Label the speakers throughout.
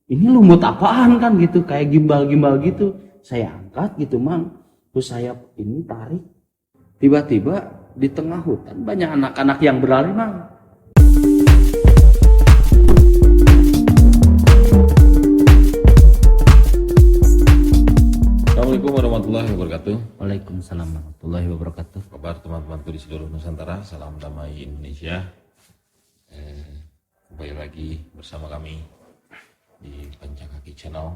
Speaker 1: ini lumut apaan kan gitu, kayak gimbal-gimbal gitu. Saya angkat gitu Mang, terus saya ini tarik, tiba-tiba di tengah hutan banyak anak-anak yang berlari Mang.
Speaker 2: Assalamualaikum warahmatullahi wabarakatuh.
Speaker 1: Waalaikumsalam warahmatullahi wabarakatuh.
Speaker 2: Kabar teman-temanku di seluruh Nusantara, salam damai Indonesia. Kembali lagi bersama kami di Pancakaki Channel.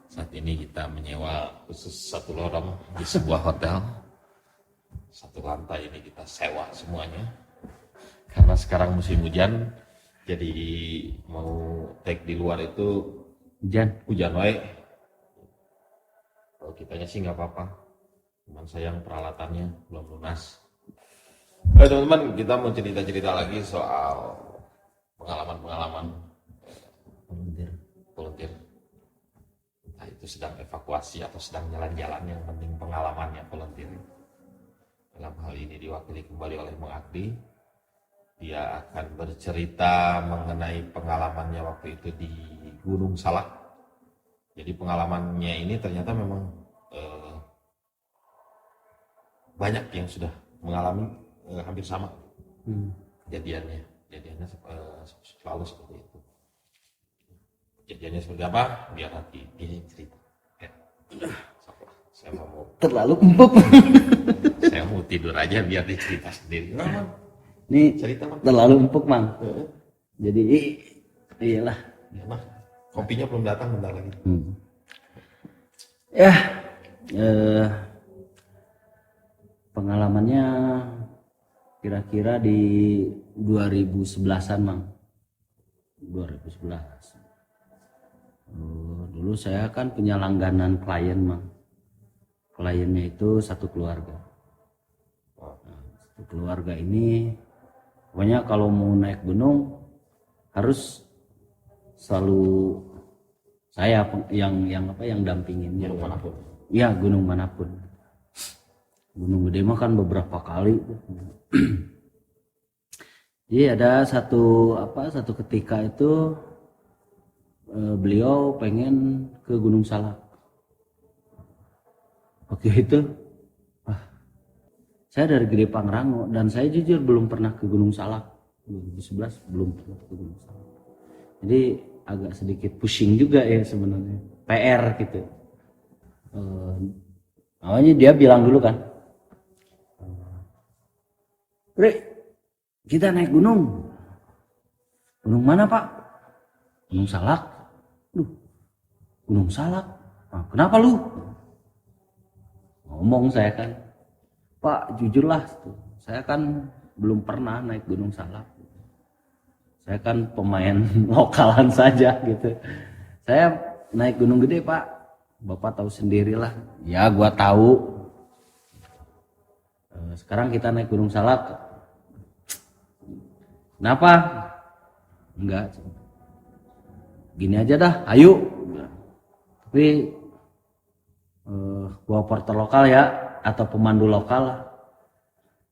Speaker 2: Saat ini kita menyewa khusus satu lorong di sebuah hotel. Satu lantai ini kita sewa semuanya. Karena sekarang musim hujan, jadi mau take di luar itu hujan wae. Kalau kitanya sih nggak apa-apa, cuman sayang peralatannya belum lunas. Teman-teman, kita mau cerita-cerita lagi soal pengalaman-pengalaman volunteer. Entah itu sedang evakuasi atau sedang jalan-jalan, yang penting pengalamannya volunteer. Dalam hal ini diwakili kembali oleh Mang Akdi. Dia akan bercerita mengenai pengalamannya waktu itu di Gunung Salak. Jadi pengalamannya ini ternyata memang banyak yang sudah mengalami hampir sama kejadiannya selalu seperti itu. Kejadiannya seperti apa? Biar nanti dia cerita. Saya mau
Speaker 1: Terlalu empuk.
Speaker 2: saya mau tidur aja biar dia cerita sendiri.
Speaker 1: Ini
Speaker 2: Cerita Mang.
Speaker 1: terlalu empuk Mang. Jadi iyalah.
Speaker 2: Ya, Mang. Kopinya belum datang, bentar lagi.
Speaker 1: Ya, pengalamannya kira-kira di 2011-an Mang. 2011. Dulu saya kan punya langganan klien Mang. Kliennya itu satu keluarga. Nah, satu keluarga ini pokoknya kalau mau naik gunung harus selalu saya yang dampingin.
Speaker 2: Gunung manapun.
Speaker 1: Ya, gunung manapun. Gunung gede mah kan beberapa kali. Jadi ada satu ketika itu beliau pengen ke Gunung Salak. Waktu itu saya dari Gede Pangrango dan saya jujur belum pernah ke Gunung Salak. 2011 belum pernah ke Gunung Salak. Jadi agak sedikit pusing juga ya sebenarnya, PR gitu. Awalnya dia bilang dulu kan, Re, kita naik gunung. Gunung mana Pak? Gunung Salak. Gunung Salak. Nah, kenapa lu? Ngomong saya kan, Pak jujurlah, saya kan belum pernah naik Gunung Salak. Saya kan pemain lokalan saja gitu. Saya naik gunung gede Pak, Bapak tahu sendirilah. Ya gua tahu. Sekarang kita naik Gunung Salak. Kenapa? Enggak. Gini aja dah, ayo. Tapi gua porter lokal ya, atau pemandu lokal.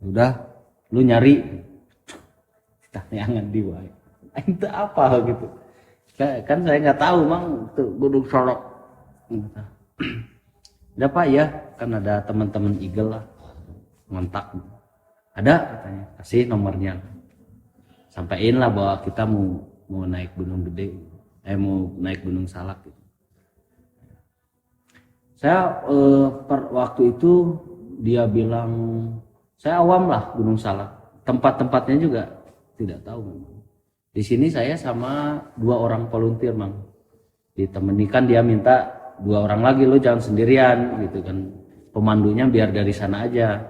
Speaker 1: Udah, lu nyari. Tanyangan di wae. Itu apa gitu? Kan saya nggak tahu Mang tuh Gunung Salak. Ada Pak ya, kan ada teman-teman Eagle lah, ngontak. Ada katanya, kasih nomornya. Sampaiin lah bahwa kita mau naik gunung gede, mau naik Gunung Salak gitu. Saya waktu itu dia bilang saya awam lah Gunung Salak, tempat-tempatnya juga tidak tahu. Di sini saya sama 2 orang volunteer Mang, ditemani kan dia minta 2 orang lagi, lo jangan sendirian gitu kan, pemandunya biar dari sana aja,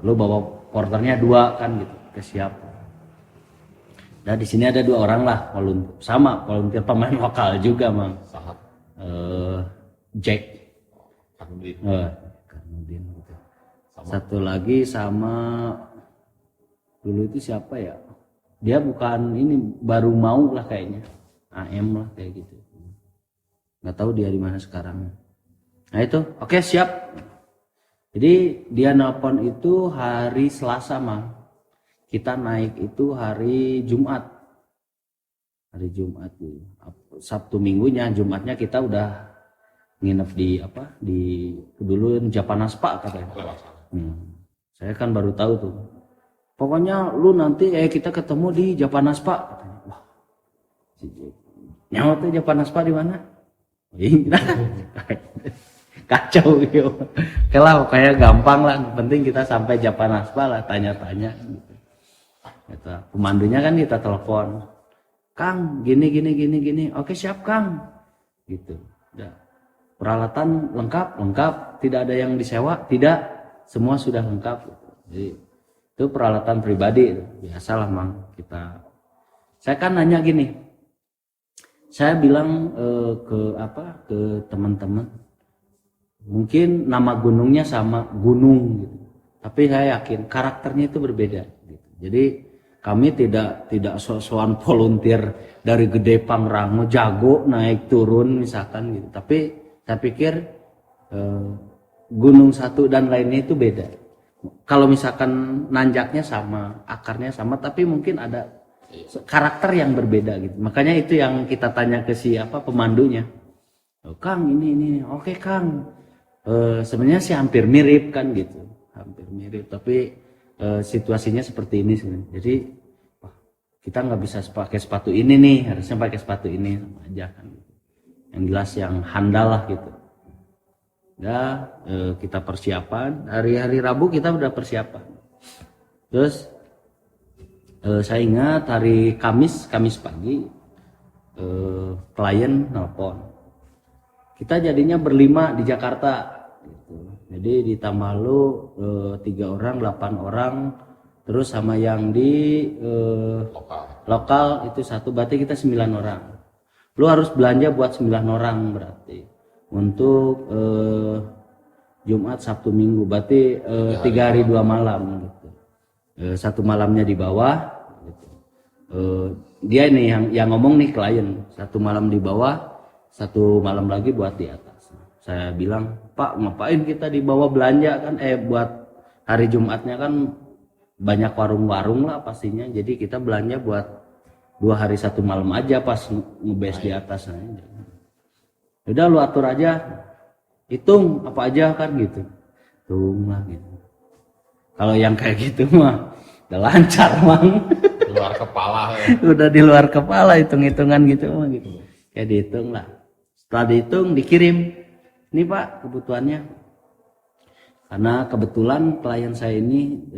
Speaker 1: lo bawa porternya 2 kan gitu, siap. Dan di sini ada 2 orang lah volunteer pemain lokal juga Mang, Jack Karnudin gitu. Satu lagi sama dulu itu siapa ya, dia bukan ini, baru mau lah kayaknya, AM lah kayak gitu, nggak tahu dia di mana sekarang. Nah itu oke, siap. Jadi dia nelpon itu hari Selasa Mang, kita naik itu hari Jumat. hari Jumat tuh. Sabtu Minggunya, Jumatnya kita udah nginep di dulu Japanaspa katanya. Saya kan baru tahu tuh. Pokoknya lu nanti kita ketemu di Japanaspa katanya. Wah. Nyawa tuh Japanaspa di mana? Kacau gitu. Kalau kayak gampang lah, penting kita sampai Japanaspa lah, tanya-tanya gitu. Pemandunya kan kita telepon, Kang, gini. Oke siap Kang, gitu. Udah. Peralatan lengkap, tidak ada yang disewa, tidak, semua sudah lengkap. Gitu. Jadi itu peralatan pribadi, biasalah mang kita. Saya kan nanya gini, saya bilang ke teman-teman, mungkin nama gunungnya sama gunung, gitu. Tapi saya yakin karakternya itu berbeda. Gitu. Jadi kami tidak sok-sokan volunteer dari Gede Pangrango jago naik turun misalkan gitu. Tapi saya pikir gunung satu dan lainnya itu beda. Kalau misalkan nanjaknya sama, akarnya sama, tapi mungkin ada karakter yang berbeda gitu. Makanya itu yang kita tanya ke pemandunya. Kang ini, oke Kang. Sebenarnya sih hampir mirip kan gitu, hampir mirip. Tapi situasinya seperti ini sebenarnya. Jadi kita nggak bisa pakai sepatu ini nih, harusnya pakai sepatu ini sama aja kan. Yang jelas yang handal lah gitu. Ya kita persiapan, hari Rabu kita udah persiapan. Terus saya ingat hari Kamis pagi klien nelpon. Kita jadinya berlima di Jakarta gitu. Jadi ditambah lu 3 orang, 8 orang, terus sama yang di lokal itu 1, berarti kita 9 orang. Lu harus belanja buat 9 orang berarti. Untuk Jumat, Sabtu, Minggu, berarti 3 hari 2 malam gitu. 1 malamnya di bawah gitu. Dia nih yang ngomong nih klien, 1 malam di bawah, 1 malam lagi buat di atas. Saya bilang, Pak ngapain kita di bawah belanja kan, buat hari Jumatnya kan banyak warung-warung lah pastinya, jadi kita belanja buat 2 hari 1 malam aja pas ngebase di atas aja. Udah lu atur aja, hitung apa aja kan gitu, hitung lah gitu. Kalau yang kayak gitu mah udah lancar mang.
Speaker 2: Luar kepala ya.
Speaker 1: Udah di luar kepala hitung-hitungan gitu mah gitu. Kayak dihitung lah. Setelah dihitung dikirim. Ini Pak kebutuhannya. Karena kebetulan klien saya ini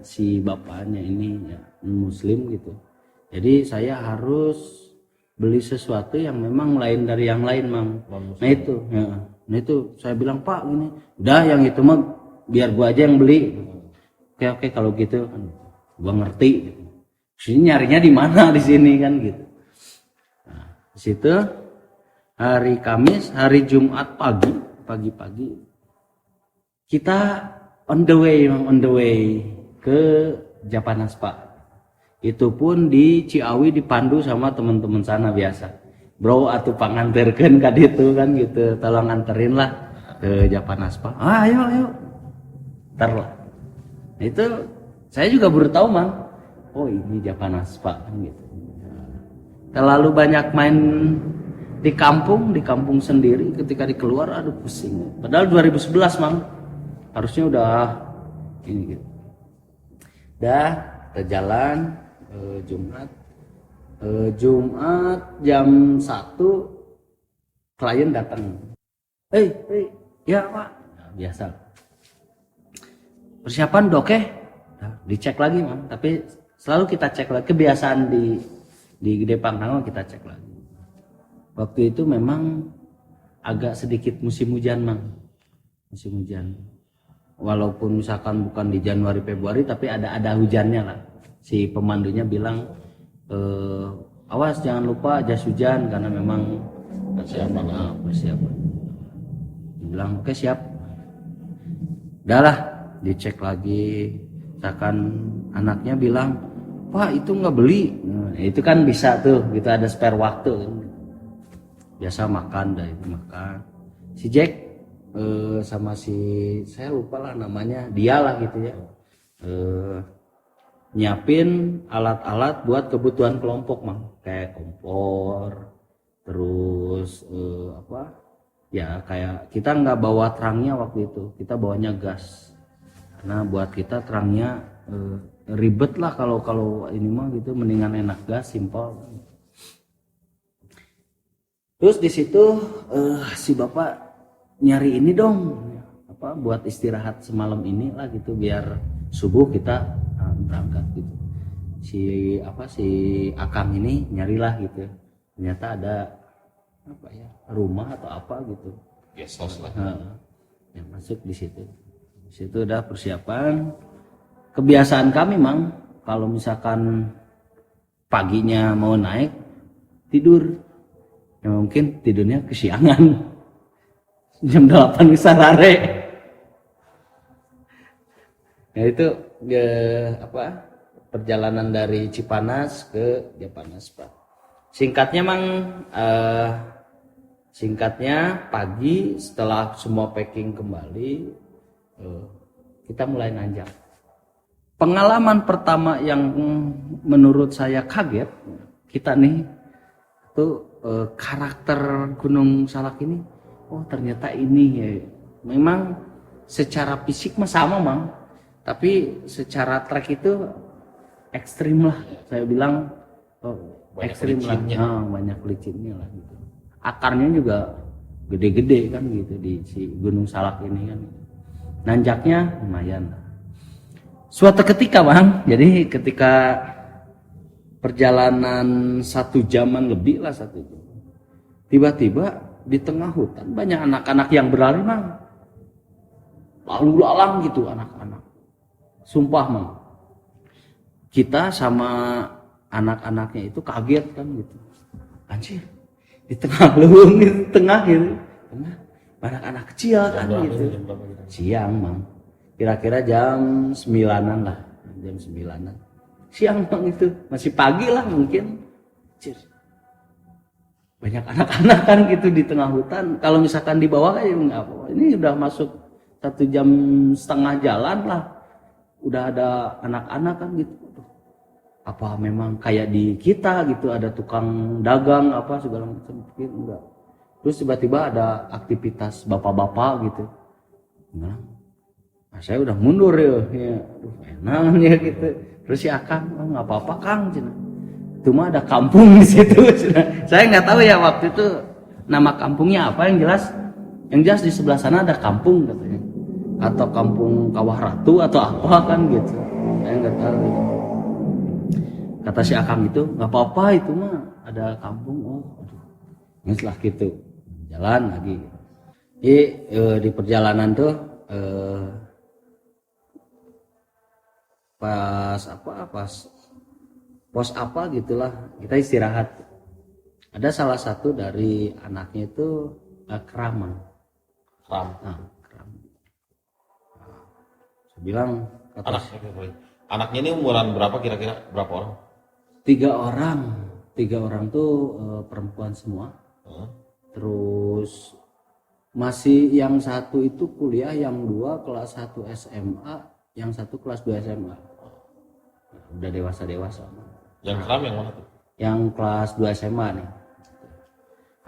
Speaker 1: si bapaknya ini ya, Muslim gitu. Jadi saya harus beli sesuatu yang memang lain dari yang lain mang. Nah itu saya bilang Pak ini udah yang itu mah biar gua aja yang beli. Oke kalau gitu gua ngerti gitu. Sini nyarinya di mana di sini kan gitu. Nah, di situ hari Kamis, hari Jumat pagi kita on the way ke Japanaspa. Itu pun di Ciawi dipandu sama teman-teman sana biasa. Bro atuh panganterkeun ka ditu kan gitu. Tolong anterin lah ke Japanaspa. Ayo. Ntar lah. Itu saya juga baru tahu mang. Oh ini Japanaspa kan gitu. Terlalu banyak main di kampung sendiri, ketika dikeluar aduh pusing. Padahal 2011 mang. Harusnya udah ini gitu. Dah kita jalan Jumat jam 1 klien datang. Ya Pak. Nah, biasa. Persiapan udah oke? Nah, dicek lagi mang. Tapi selalu kita cek lagi, kebiasaan di Gede Pangrango kita cek lagi. Waktu itu memang agak sedikit musim hujan mang. Musim hujan. Walaupun misalkan bukan di Januari Februari tapi ada hujannya lah. Si pemandunya bilang awas jangan lupa jas hujan karena memang persiapan. Dia bilang oke siap. Udah lah dicek lagi. Misalkan anaknya bilang Pak itu nggak beli. Nah, itu kan bisa tuh gitu ada spare waktu. Biasa makan dah itu makan. Si Jack sama si saya lupa lah namanya dia lah gitu ya nyiapin alat-alat buat kebutuhan kelompok mang, kayak kompor, terus apa ya, kayak kita nggak bawa terangnya waktu itu, kita bawanya gas karena buat kita terangnya ribet lah kalau ini mah gitu, mendingan enak gas, simpel. Terus di situ si bapak nyari ini dong, apa buat istirahat semalam ini lah gitu, biar subuh kita berangkat gitu. Si Akang ini nyarilah gitu, ternyata ada apa ya, rumah atau apa gitu,
Speaker 2: guest house lah.
Speaker 1: yang masuk di situ. Di situ udah persiapan. Kebiasaan kami mang, kalau misalkan paginya mau naik tidur, ya mungkin tidurnya kesiangan. Jam 8 sarare. Ya itu apa, perjalanan dari Cipanas ke Japanas Pak. Singkatnya mang, singkatnya pagi setelah semua packing kembali, kita mulai nanjak. Pengalaman pertama yang menurut saya kaget, kita nih tuh karakter Gunung Salak ini, oh ternyata ini ya. Memang secara fisik mah sama mang, tapi secara trek itu ekstrim lah, saya bilang ekstrim lah, banyak licinnya lah gitu. Akarnya juga gede-gede kan gitu di si Gunung Salak ini kan. Nanjaknya lumayan. Suatu ketika bang, jadi ketika perjalanan 1 jaman lebih lah, 1 jam, tiba-tiba di tengah hutan banyak anak-anak yang berlari bang, lalu lalang gitu anak-anak, sumpah bang, kita sama anak-anaknya itu kaget kan gitu, anjir di tengah lubung gitu, tengah anak-anak kecil kan gitu, siang bang, kira-kira jam 9-an lah, jam 9-an siang bang, itu masih pagi lah mungkin. Cir, banyak anak-anak kan gitu di tengah hutan. Kalau misalkan di bawah kayak nggak apa, ini udah masuk 1,5 jam jalan lah, udah ada anak-anak kan gitu. Apa memang kayak di kita gitu, ada tukang dagang apa segala macam, mungkin enggak. Terus tiba-tiba ada aktivitas bapak-bapak gitu. Nah, saya udah mundur ya, aduh enak ya gitu. Terus si Akang, oh, nggak apa-apa Kang, cina. Cuma ada kampung di situ. Cina. Saya nggak tahu ya waktu itu nama kampungnya apa, yang jelas di sebelah sana ada kampung katanya, atau kampung Kawah Ratu atau apa kan gitu. Saya nggak tahu. Kata si Akang itu nggak apa-apa, itu mah ada kampung. Oh, setelah gitu jalan lagi. Di perjalanan tuh pas pos apa gitulah, kita istirahat. Ada salah satu dari anaknya itu kram. Nah, saya bilang,
Speaker 2: anaknya ini umuran berapa kira-kira, berapa orang?
Speaker 1: 3 orang tuh perempuan semua. Terus masih yang satu itu kuliah, yang 2 kelas 1 SMA, yang 1 kelas 2 SMA. Udah dewasa.
Speaker 2: Yang kram yang mana tuh?
Speaker 1: Yang kelas 2 SMA nih.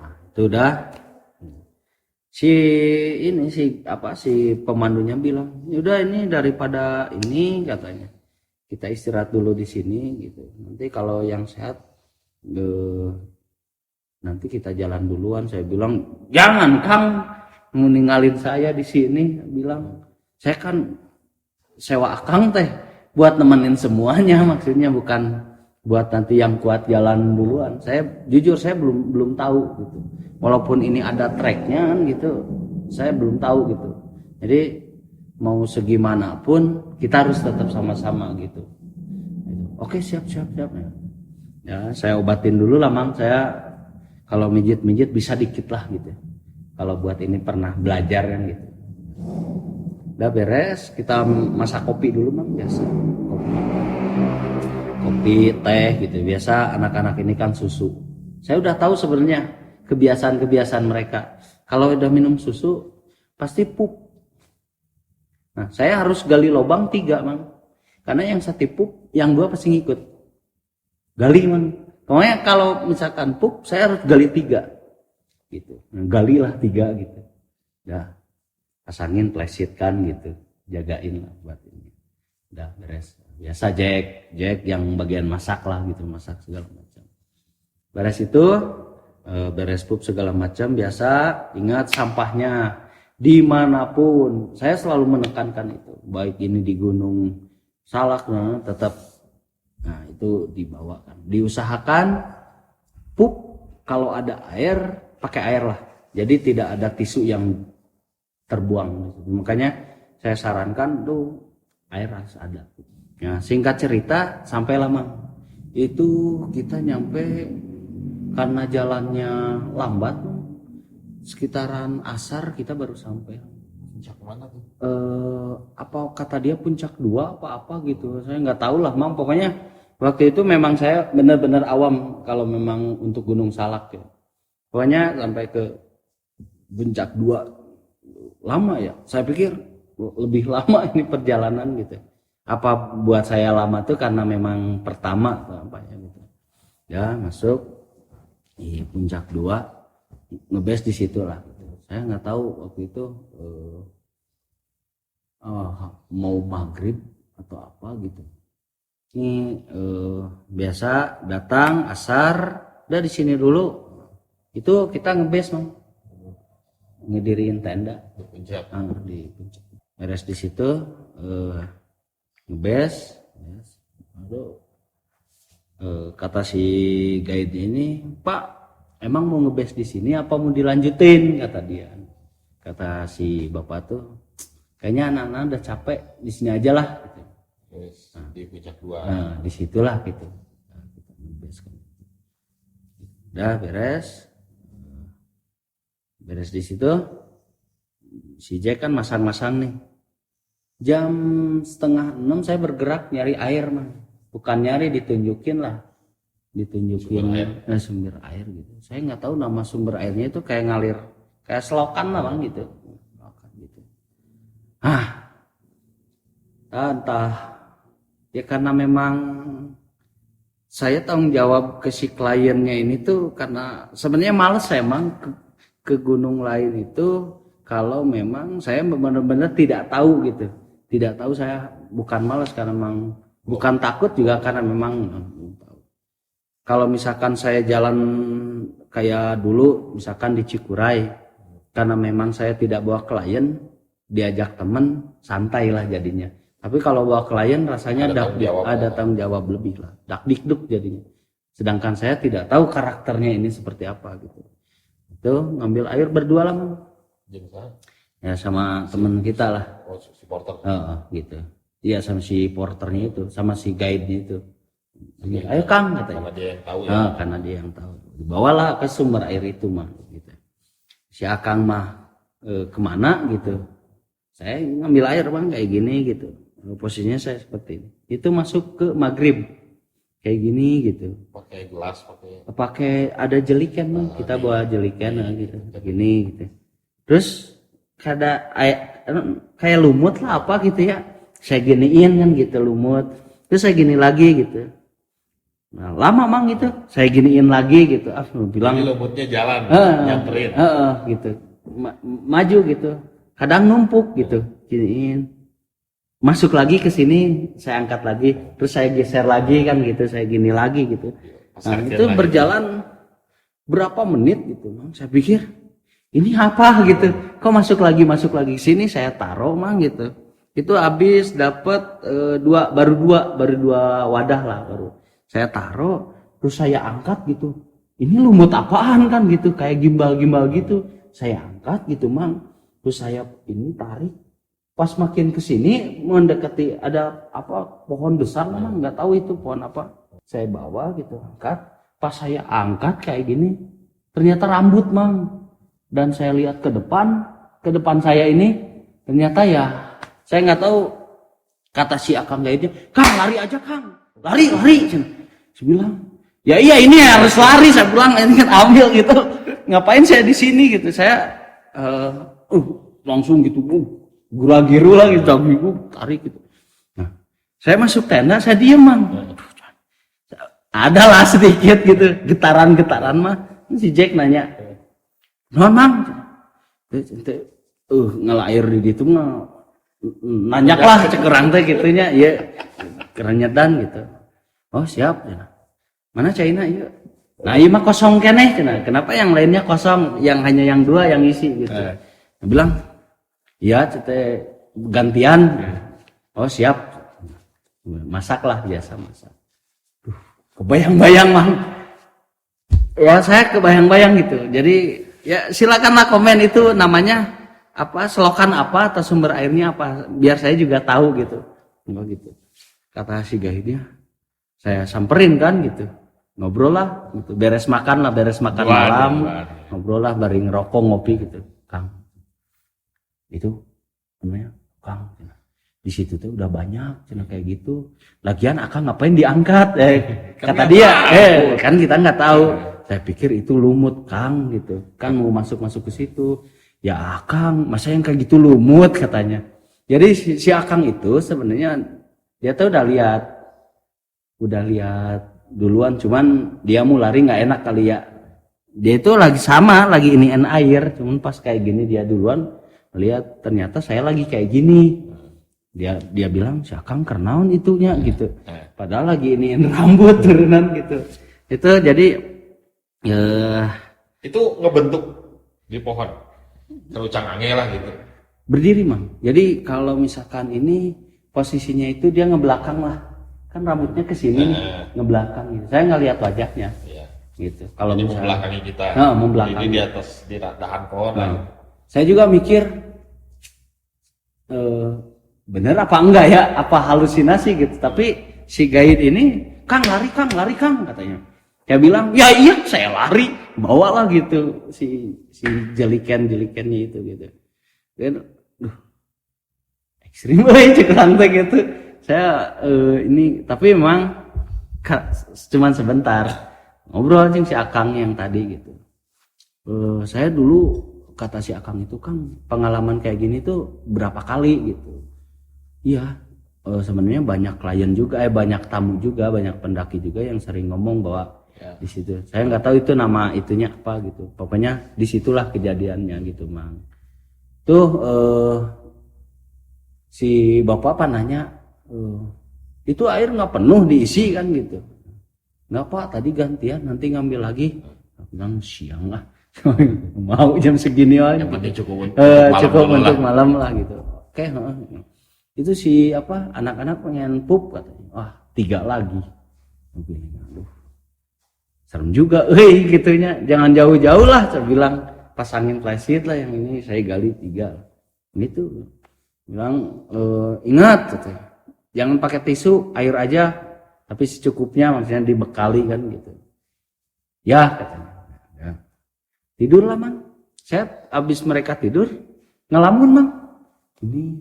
Speaker 1: Nah, itu udah. Si pemandunya bilang, udah ini daripada ini katanya, kita istirahat dulu di sini gitu. Nanti kalau yang sehat nanti kita jalan duluan. Saya bilang, jangan Kang, mau ninggalin saya di sini. Bilang, saya kan sewa Akang teh buat nemenin semuanya, maksudnya bukan buat nanti yang kuat jalan duluan. Saya jujur saya belum tahu gitu. Walaupun ini ada treknya kan gitu, saya belum tahu gitu. Jadi mau segimanapun kita harus tetap sama-sama gitu. Oke, siap. Ya, saya obatin dulu lah Mang. Saya kalau mijit bisa dikit lah gitu. Kalau buat ini pernah belajar kan gitu. Udah beres, kita masak kopi dulu Mang, biasa. Kopi, teh gitu. Biasa anak-anak ini kan susu. Saya udah tahu sebenarnya kebiasaan mereka. Kalau udah minum susu pasti pup. Nah, saya harus gali lubang 3 Mang. Karena yang 1 pup yang 2 pasti ngikut. Gali man. Pokoknya kalau misalkan pup, saya harus gali 3 gitu. Nah, galilah 3 gitu. Udah pasangin flash kan gitu, jagain lah buat ini. Udah beres. Biasa Jack yang bagian masak lah gitu, masak segala macam. Beres itu, beres pup segala macam. Biasa ingat sampahnya dimanapun. Saya selalu menekankan itu, baik ini di Gunung Salak, tetap. Nah itu dibawakan, diusahakan pup kalau ada air pakai air lah, jadi tidak ada tisu yang terbuang. Makanya saya sarankan tuh air harus ada. Ya, singkat cerita sampai lama itu kita nyampe karena jalannya lambat, sekitaran asar kita baru sampai.
Speaker 2: Puncak mana tuh?
Speaker 1: Apa kata dia puncak 2 apa gitu, saya nggak tahu lah Mang. Pokoknya waktu itu memang saya benar-benar awam kalau memang untuk Gunung Salak ya. Pokoknya sampai ke puncak 2 lama ya, saya pikir lebih lama ini perjalanan gitu. Apa buat saya lama tuh karena memang pertama tampaknya gitu ya. Masuk di puncak 2, ngebes di situ lah gitu. Saya nggak tahu waktu itu mau maghrib atau apa gitu. Ini biasa datang asar, udah di sini dulu. Itu kita ngebes Mang, ngediriin tenda
Speaker 2: Di puncak.
Speaker 1: di puncak. Beres di situ ngebes. Lalu kata si guide ini, Pak, emang mau ngebes di sini apa mau dilanjutin, kata dia. Kata si bapak tuh, kayaknya anak-anak udah capek, di sini aja lah gitu.
Speaker 2: Yes, di puncak 2.
Speaker 1: Nah disitulah gitu. Nah, kita ngebes kan. Udah beres di situ. Si Jack kan masang-masang nih. Jam 5:30 saya bergerak nyari air Mang. Bukan nyari, ditunjukin lah, sumber air gitu. Saya nggak tahu nama sumber airnya itu, kayak ngalir kayak selokan lah Bang gitu. Entah ya, karena memang saya tanggung jawab ke si kliennya ini tuh, karena sebenarnya males saya emang ke gunung lain itu kalau memang saya benar-benar tidak tahu gitu. Tidak tahu, saya bukan malas karena memang, bukan takut juga karena memang kalau misalkan saya jalan kayak dulu misalkan di Cikuray, karena memang saya tidak bawa klien, diajak temen santai lah jadinya. Tapi kalau bawa klien rasanya ada tanggung jawab lebih lah, dakdikduk jadinya. Sedangkan saya tidak tahu karakternya ini seperti apa gitu. Itu ngambil air berdua lah ya sama temen kita lah.
Speaker 2: Oh, supporter.
Speaker 1: Gitu. Iya sama si porternya itu, sama si guide-nya itu. Ayo Kang katanya.
Speaker 2: Karena dia yang tahu ya.
Speaker 1: Karena dia yang tahu. Dibawalah ke sumber air itu mah gitu. Si Akang mah kemana gitu. Saya ngambil air Bang kayak gini gitu. Posisinya saya seperti ini. Itu masuk ke maghrib. Kayak gini gitu.
Speaker 2: Pakai gelas,
Speaker 1: pakai ada jelikan Bang. Kita bawa jelikan gitu. Gini gitu. Terus kayak lumut lah apa gitu ya. Saya giniin kan gitu lumut. Terus saya gini lagi gitu. Nah, lama Mang gitu. Saya giniin lagi gitu. Bilang
Speaker 2: jadi lumutnya jalan, nyamperin.
Speaker 1: Gitu. Maju gitu. Kadang numpuk gitu. Giniin. Masuk lagi ke sini, saya angkat lagi, terus saya geser lagi kan gitu, saya gini lagi gitu. Nah, itu berjalan berapa menit gitu, Mang. Saya pikir ini apa gitu. Kok masuk lagi sini, saya taruh Mang gitu. Itu habis dapat baru dua wadah lah baru. Saya taruh, terus saya angkat gitu. Ini lumut apaan kan gitu, kayak gimbal-gimbal gitu. Saya angkat gitu Mang. Terus saya ini tarik. Pas makin kesini mendekati ada apa pohon besar Mang, nggak tahu itu pohon apa. Saya bawa gitu angkat. Pas saya angkat kayak gini, ternyata rambut Mang. Dan saya lihat ke depan saya ini ternyata ya saya nggak tahu, kata si Akang gaitnya, Kang lari aja Kang, lari. Saya bilang, ya iya ini harus lari. Saya bilang ini kan ambil gitu. Ngapain saya di sini gitu? Saya langsung gitu. Gura-giru lah gitu, tarik gitu. Nah, Saya masuk tenda, saya diem mang. Adalah sedikit gitu, getaran mah. Si Jack nanya, "Non mang?" Ngelair di ditu mah nanyak lah cekerang teh gitunya, ya kerenyedan gitu. Oh siap, mana China iya. Nah iya mah kosong keneh, kenapa yang lainnya kosong, yang hanya yang 2 yang isi gitu. Dia bilang, iya cete gantian. Oh siap, masaklah biasa masak. Kebayang-bayang mah. Ya saya kebayang-bayang gitu. Jadi ya silakanlah komen itu namanya apa, selokan apa atau sumber airnya apa, biar saya juga tahu gitu. Enggak gitu. Kata si guide-nya, saya samperin kan gitu. Ngobrol lah gitu. Beres makan malam. Ngobrol lah bareng ngerokok ngopi gitu. Kang. Itu namanya Kang. Di situ tuh udah banyak cina kayak gitu. Lagian akang ngapain diangkat? Kata dia, kan kita nggak tahu. Saya pikir itu lumut Kang gitu. Kan mau masuk ke situ. Ya akang, masa yang kayak gitu lumut katanya. Jadi si akang itu sebenarnya dia tuh udah lihat duluan, cuman dia mau lari nggak enak kali ya. Dia itu lagi iniin air, cuman pas kayak gini dia duluan lihat ternyata saya lagi kayak gini. Dia bilang si akang kernaun itunya gitu. Padahal lagi iniin rambut turunan gitu. Itu jadi
Speaker 2: itu ngebentuk di pohon. Terucang angin lah gitu.
Speaker 1: Berdiri mang. Jadi kalau misalkan ini posisinya itu dia ngebelakang lah. Kan rambutnya ke sini ngebelakang gitu. Saya nggak lihat wajahnya. Iya. Gitu. Kalau misalkan
Speaker 2: membelakangi kita.
Speaker 1: Membelakangi
Speaker 2: di atas di dahan pohon.
Speaker 1: Saya juga mikir bener apa enggak ya? Apa halusinasi gitu. Tapi si guide ini, Kang lari Kang katanya. Dia bilang, ya iya saya lari, bawalah gitu si jelikennya itu gitu. Dan, ekstrim cekurang teh gitu. Saya ini tapi memang cuman sebentar ngobrol aja si Akang yang tadi gitu. Saya dulu kata si Akang itu Kang pengalaman kayak gini tuh berapa kali gitu. Iya, sebenarnya banyak klien juga, banyak tamu juga, banyak pendaki juga yang sering ngomong bahwa di situ. Saya nggak tahu itu nama itunya apa gitu. Pokoknya disitulah kejadiannya gitu, Mang. Tuh si bapak apa nanya, itu air nggak penuh diisi kan gitu. Nggak Pak, tadi gantian nanti ngambil lagi. Aku bilang siang lah. Mau jam segini aja.
Speaker 2: Yang penting cukup
Speaker 1: untuk malam lah gitu. Oke, itu si anak-anak pengen pup katanya. Wah 3 lagi. Aduh. Serem juga, gitunya. Jangan jauh-jauh lah, saya bilang pasangin flashlight lah yang ini saya gali 3. Gitu. Bilang ingat, katanya. Jangan pakai tisu, air aja, tapi secukupnya, maksudnya dibekali kan gitu. Ya, katanya. Ya. Tidur lah Mang. Saya habis mereka tidur ngelamun Mang. Ini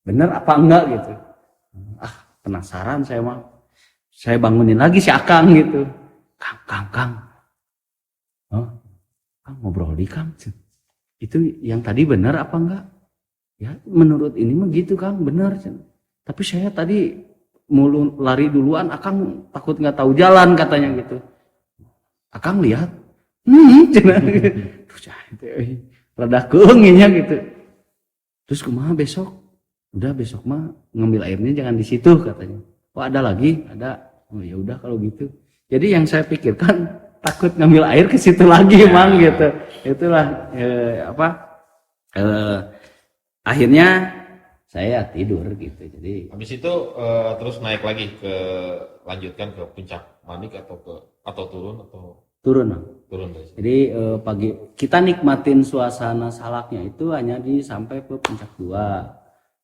Speaker 1: bener apa enggak gitu. Penasaran saya mah. Saya bangunin lagi si Akang gitu. Kang. Kang ngobrol di Kang. Itu yang tadi benar apa enggak? Ya menurut ini mah gitu Kang, benar. Tapi saya tadi mau lari duluan, Akang takut nggak tahu jalan katanya gitu. Akang lihat, rada keunginya gitu. Terus kumaha besok? Udah besok mah ngambil airnya jangan di situ katanya. Oh ada lagi? Ada. Oh ya udah kalau gitu. Jadi yang saya pikirkan takut ngambil air ke situ lagi Mang gitu. Itulah akhirnya saya tidur gitu. Jadi
Speaker 2: habis itu terus naik lagi lanjutkan ke puncak Manik atau turun Mang. Turun.
Speaker 1: Jadi pagi kita nikmatin suasana Salaknya itu hanya sampai ke puncak 2.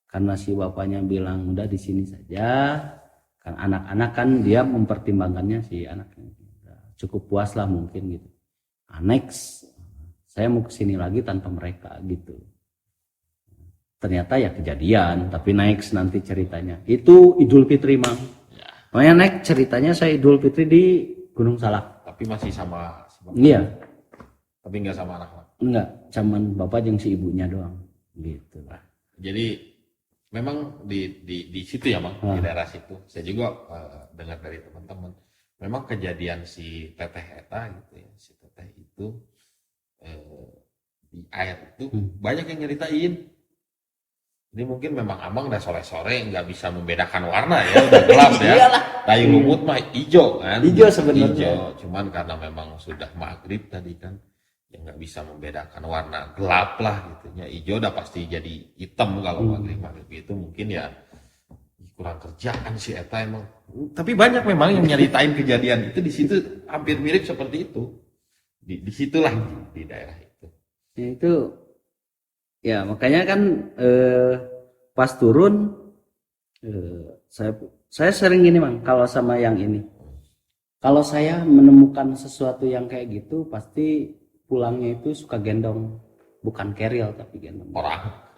Speaker 1: Karena si bapaknya bilang udah di sini saja. Kan anak-anak kan dia mempertimbangkannya si anaknya. Cukup puas lah mungkin gitu. Next saya mau kesini lagi tanpa mereka gitu. Ternyata ya kejadian, tapi next nanti ceritanya. Itu Idul Fitri Mang. Makanya next ceritanya saya Idul Fitri di Gunung Salak.
Speaker 2: Tapi masih sama.
Speaker 1: Iya.
Speaker 2: Tapi nggak sama anak.
Speaker 1: Enggak, cuman bapak jeung si ibunya doang gitu.
Speaker 2: Jadi memang di situ ya Mang, di daerah situ. Saya juga dengar dari teman-teman. Memang kejadian si Teteh Eta gitu ya, si Teteh itu di air itu banyak yang nyeritain. Ini mungkin memang Amang udah sore-sore nggak bisa membedakan warna ya, udah gelap ya. Dayung lumut mah hijau kan.
Speaker 1: Hijau sebenarnya.
Speaker 2: Hijau, cuman karena memang sudah maghrib tadi kan, ya nggak bisa membedakan warna gelap lah gitu. Ya hijau udah pasti jadi hitam kalau maghrib itu mungkin ya kurang kerjaan si Eta emang. Tapi banyak memang yang nyeritain kejadian itu di situ hampir mirip seperti itu. Di situlah di daerah itu.
Speaker 1: Ya, itu ya makanya kan pas turun saya sering gini Mang, kalau sama yang ini. Kalau saya menemukan sesuatu yang kayak gitu pasti pulangnya itu suka gendong, bukan keril tapi gendong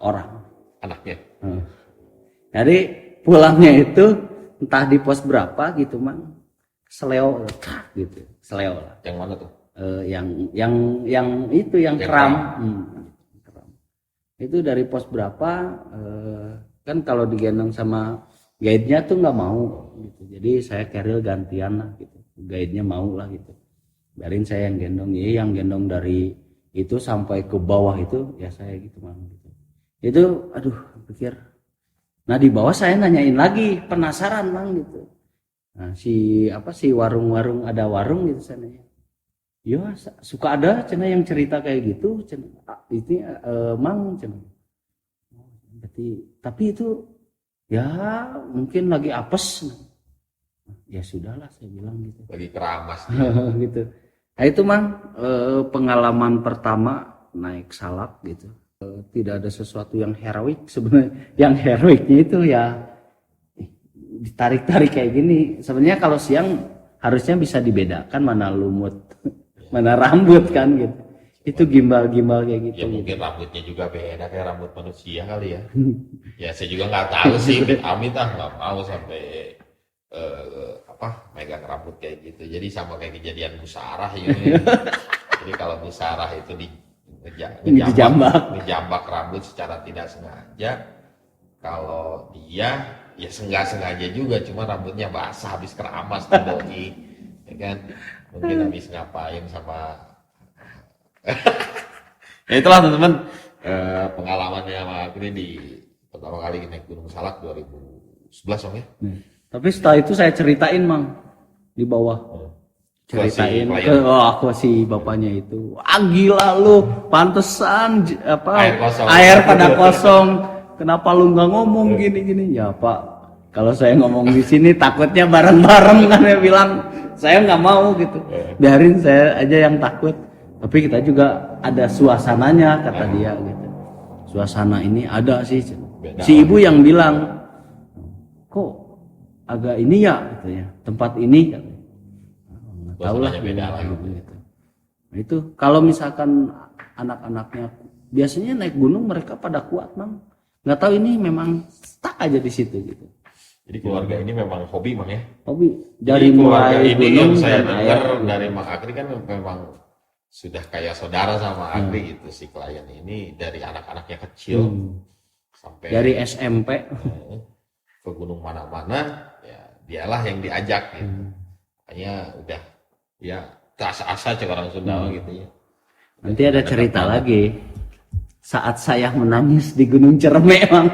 Speaker 1: orang
Speaker 2: anaknya.
Speaker 1: Jadi pulangnya itu entah di pos berapa gitu Mang, seleo gitu, seleo lah.
Speaker 2: Yang mana tuh?
Speaker 1: Yang itu yang keram. Keram. Itu dari pos berapa? Kan kalau digendong sama guide-nya tuh nggak mau gitu. Jadi saya keril gantian lah gitu. Guide-nya mau lah gitu. Biarin saya yang gendong. Ya yang gendong dari itu sampai ke bawah itu ya saya gitu Mang gitu. Itu aduh pikir. Nah di bawah saya nanyain lagi, penasaran Mang gitu. Nah si warung-warung, ada warung gitu saya nanya. Ya suka ada cina yang cerita kayak gitu cina itu Mang cina. Berarti tapi itu ya mungkin lagi apes. Ya sudahlah saya bilang gitu.
Speaker 2: Lagi keramas
Speaker 1: gitu. Nah itu Mang pengalaman pertama naik salak gitu. Tidak ada sesuatu yang heroik sebenarnya. Yang heroiknya itu ya ditarik-tarik kayak gini. Sebenarnya kalau siang harusnya bisa dibedakan mana lumut mana rambut kan gitu. Itu gimbal-gimbal kayak gitu.
Speaker 2: Ya mungkin rambutnya juga beda kayak rambut manusia kali ya. Ya saya juga nggak tahu sih, amit nggak mau sampai megang rambut kayak gitu. Jadi sama kayak kejadian Musarah ya. Jadi kalau Musarah itu ngejambak rambut secara tidak sengaja. Kalau dia ya sengaja juga, cuma rambutnya basah habis keramas tuh doi, ya kan? Mungkin habis ngapain sama. Ya itulah teman-teman pengalamannya sama Agri di pertama kali naik Gunung Salak 2011 Om ya.
Speaker 1: Tapi setelah itu saya ceritain Mang di bawah. Ceritain ke aku si bapaknya itu. Wah gila lu, pantesan air pada kosong. Kenapa lu nggak ngomong gini-gini? Ya Pak, kalau saya ngomong di sini takutnya bareng-bareng kan dia bilang. Saya nggak mau gitu. Biarin saya aja yang takut. Tapi kita juga ada suasananya kata dia gitu. Suasana ini ada sih. Si ibu yang bilang, kok agak ini ya gitu ya. Tempat ini katanya. Tahu lah
Speaker 2: beda lagi
Speaker 1: gitu. Nah, itu kalau misalkan anak-anaknya biasanya naik gunung mereka pada kuat Mang. Nggak tahu ini memang stuck aja di situ gitu.
Speaker 2: Jadi keluarga ini memang hobi Mang ya.
Speaker 1: Hobi dari
Speaker 2: mulai ini yang saya
Speaker 1: dan
Speaker 2: dengar
Speaker 1: air,
Speaker 2: dari Mang Agri kan memang sudah kayak saudara sama Agri gitu si klien ini dari anak-anaknya kecil sampai
Speaker 1: dari SMP
Speaker 2: ke gunung mana-mana ya dialah yang diajak gitu. Makanya udah ya asa-asa cek orang Sunda gitu ya.
Speaker 1: Nanti ada cerita lagi saat saya menangis di Gunung Cerme Mang.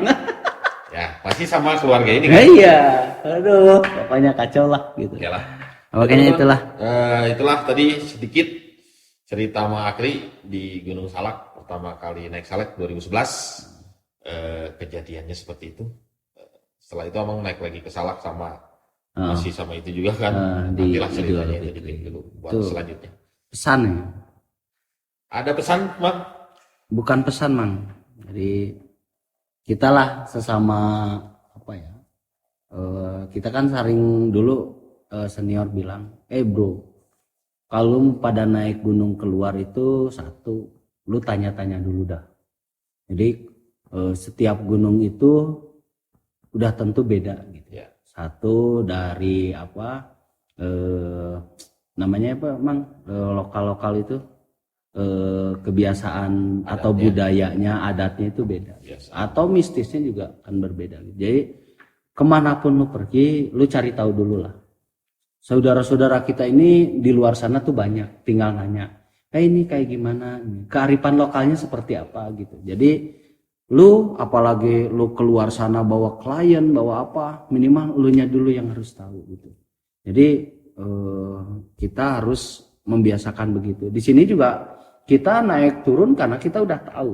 Speaker 2: Ya pasti sama keluarga ini kan.
Speaker 1: Iya, aduh, pokoknya kacau lah gitu.
Speaker 2: Oke lah.
Speaker 1: Makanya
Speaker 2: itulah tadi sedikit cerita Mang Agri di Gunung Salak pertama kali naik Salak 2011. Kejadiannya seperti itu. Setelah itu Amang naik lagi ke Salak sama masih sama itu juga kan. Nantilah ceritanya itu dipilih dulu buat selanjutnya.
Speaker 1: Pesan ya?
Speaker 2: Ada pesan Mang?
Speaker 1: Bukan pesan Mang. Jadi kita lah sesama apa ya? Kita kan sering dulu senior bilang, bro, kalau pada naik gunung keluar itu satu, lu tanya-tanya dulu dah. Jadi setiap gunung itu udah tentu beda gitu.
Speaker 2: Ya.
Speaker 1: Satu dari apa namanya apa Mang lokal-lokal itu kebiasaan atau budayanya, adatnya itu beda.
Speaker 2: Biasa.
Speaker 1: Atau mistisnya juga akan berbeda. Jadi kemanapun lu pergi, lu cari tahu dulu lah. Saudara-saudara kita ini di luar sana tuh banyak, tinggal nanya, ini kayak gimana, kearifan lokalnya seperti apa gitu. Jadi lu apalagi lu keluar sana bawa klien, bawa apa, minimal lu nya dulu yang harus tahu gitu. Jadi kita harus membiasakan begitu. Di sini juga kita naik turun karena kita udah tahu.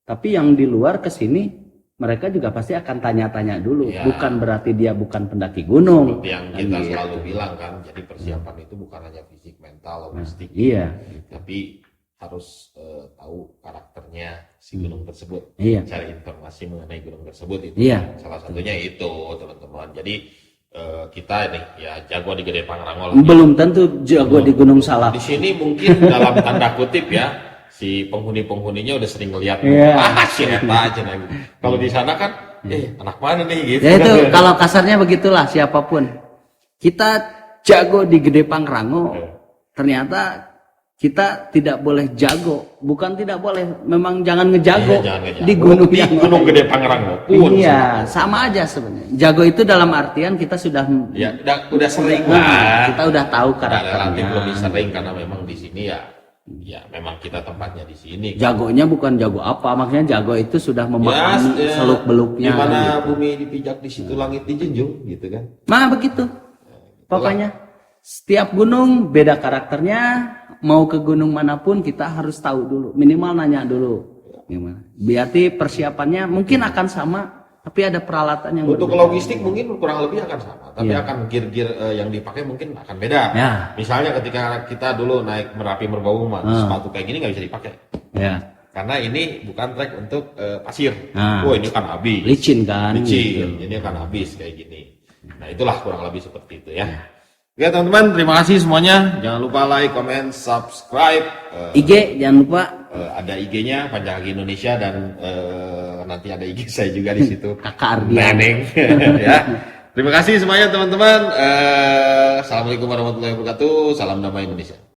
Speaker 1: Tapi yang di luar ke sini mereka juga pasti akan tanya-tanya dulu.
Speaker 2: Ya.
Speaker 1: Bukan berarti dia bukan pendaki gunung.
Speaker 2: Seperti yang kita selalu bilang kan, jadi persiapan itu bukan hanya fisik, mental, logistik.
Speaker 1: Iya.
Speaker 2: Tapi harus tahu karakternya si gunung tersebut.
Speaker 1: Iya.
Speaker 2: Cari informasi mengenai gunung tersebut itu.
Speaker 1: Iya.
Speaker 2: Salah satunya itu, teman-teman. Jadi kita ini ya jago di Gede Pangrango lah.
Speaker 1: Belum tentu jago di Gunung Salak.
Speaker 2: Di sini mungkin dalam tanda kutip ya, si penghuni-penghuninya udah sering ngeliat si Eta aja gitu. Kalau di sana kan anak mana nih gitu.
Speaker 1: Ya itu kalau kasarnya begitulah siapapun. Kita jago di Gede Pangrango. Ternyata kita tidak boleh jago, bukan tidak boleh, memang jangan ngejago,
Speaker 2: jangan ngejago.
Speaker 1: di gunung
Speaker 2: Di Gunung Gede Pangrango pun.
Speaker 1: Iya, sama aja sebenarnya. Jago itu dalam artian kita sudah
Speaker 2: Ya udah sering
Speaker 1: kita udah tahu
Speaker 2: relatif
Speaker 1: karakternya.
Speaker 2: lebih sering karena memang di sini ya memang kita tempatnya di sini.
Speaker 1: Jagonya bukan jago apa, maksudnya jago itu sudah memahami seluk beluknya.
Speaker 2: Di mana bumi dipijak di situ langit dijunjung gitu kan.
Speaker 1: Nah begitu, pokoknya setiap gunung beda karakternya. Mau ke gunung manapun kita harus tahu dulu, minimal nanya dulu gimana. Berarti persiapannya mungkin akan sama, tapi ada peralatan yang
Speaker 2: untuk
Speaker 1: berbeda.
Speaker 2: logistik mungkin kurang lebih akan sama, tapi akan gear-gear yang dipakai mungkin akan beda.
Speaker 1: Ya.
Speaker 2: Misalnya ketika kita dulu naik Merapi Merbabu, sepatu kayak gini nggak bisa dipakai.
Speaker 1: Ya.
Speaker 2: Karena ini bukan trek untuk pasir.
Speaker 1: Nah.
Speaker 2: Oh ini kan habis.
Speaker 1: Licin kan.
Speaker 2: Licin, ini akan habis kayak gini. Nah itulah kurang lebih seperti itu ya. Oke teman-teman, terima kasih semuanya. Jangan lupa like, comment, subscribe.
Speaker 1: IG jangan lupa.
Speaker 2: Ada IG-nya Panjang Kaki Indonesia dan nanti ada IG saya juga di situ.
Speaker 1: Kakak Ardian.
Speaker 2: Neneng. Ya. Terima kasih semuanya teman-teman. Assalamualaikum warahmatullahi wabarakatuh. Salam damai Indonesia.